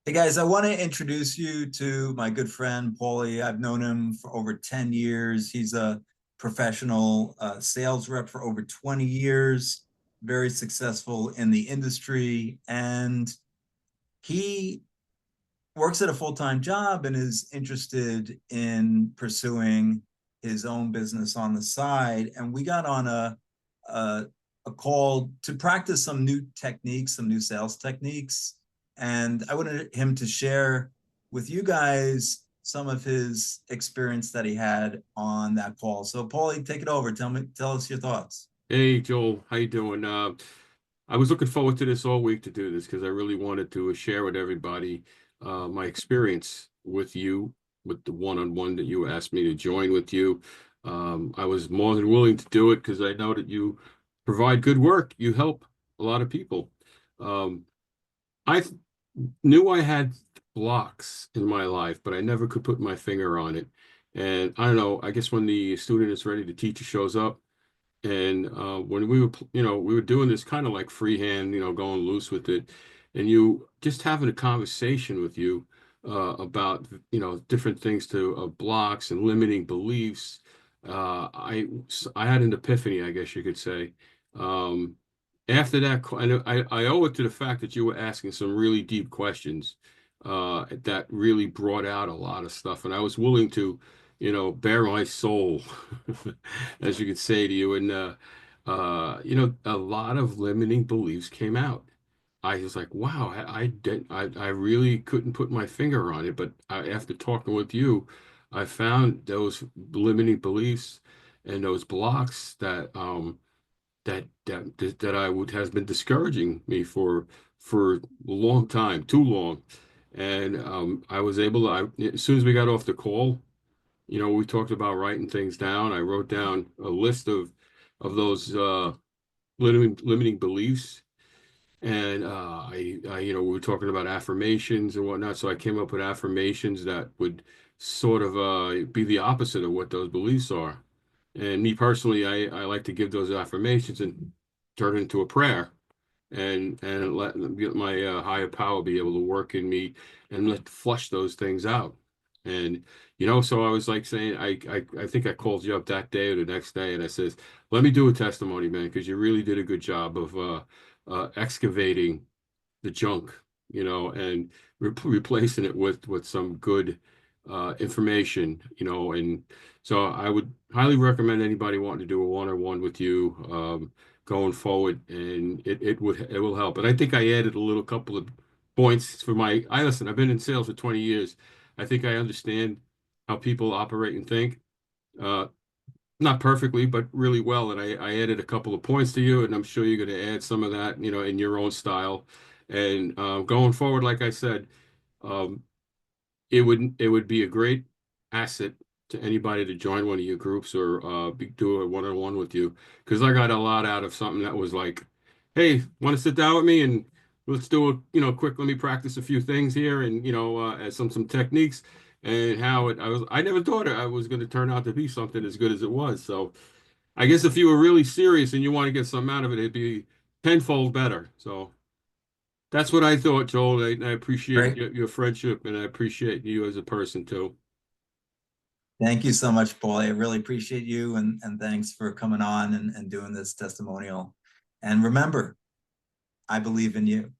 Hey guys, I want to introduce you to my good friend Paulie. I've known him for over 10 years. He's a professional sales rep for over 20 years, very successful in the industry. And he works at a full-time job and is interested in pursuing his own business on the side. And we got on a, a call to practice some new techniques, some new sales techniques. And I wanted him to share with you guys some of his experience that he had on that call. So Paulie, take it over. Tell us your thoughts. Hey Joel, how you doing? I was looking forward to this all week to do this because I really wanted to share with everybody my experience with you, with the one-on-one that you asked me to join with you. I was more than willing to do it because I know that you provide good work. You help a lot of people. Um, I knew I had blocks in my life, but I never could put my finger on it. And I don't know, I guess when the student is ready, the teacher shows up. And when we were, we were doing this kind of like freehand, going loose with it, and you just having a conversation with you about, different things to blocks and limiting beliefs. I had an epiphany, I guess you could say. Um, After that, I owe it to the fact that you were asking some really deep questions that really brought out a lot of stuff, and I was willing to bare my soul, as you could say to you. And, a lot of limiting beliefs came out. I was like, wow, I really couldn't put my finger on it. But after talking with you, I found those limiting beliefs and those blocks that I would has been discouraging me for a long time, too long. And I was able to, as soon as we got off the call, we talked about writing things down. I wrote down a list of those limiting beliefs, and we were talking about affirmations and whatnot. So I came up with affirmations that would sort of be the opposite of what those beliefs are. And me personally, I like to give those affirmations and turn it into a prayer and let my higher power be able to work in me and let flush those things out. And so I was like saying, I think I called you up that day or the next day, and I says, let me do a testimony, man, because you really did a good job of excavating the junk, and replacing it with some good information, and so I would highly recommend anybody wanting to do a one-on-one with you going forward, and it will help. And I think I added a little couple of points for I listen, I've been in sales for 20 years. I think I understand how people operate and think. Uh, Not perfectly, but really well. And I added a couple of points to you, and I'm sure you're going to add some of that, in your own style. And going forward, like I said, um, it would be a great asset to anybody to join one of your groups or do a one-on-one with you, because I got a lot out of something that was like, hey, want to sit down with me and let's do a quick, let me practice a few things here, and some techniques, and how I never thought I was going to turn out to be something as good as it was. So I guess if you were really serious and you want to get something out of it, it'd be tenfold better. So that's what I thought, Joel. I appreciate Great. your friendship, and I appreciate you as a person too. Thank you so much, Paulie. I really appreciate you and thanks for coming on and doing this testimonial. And remember, I believe in you.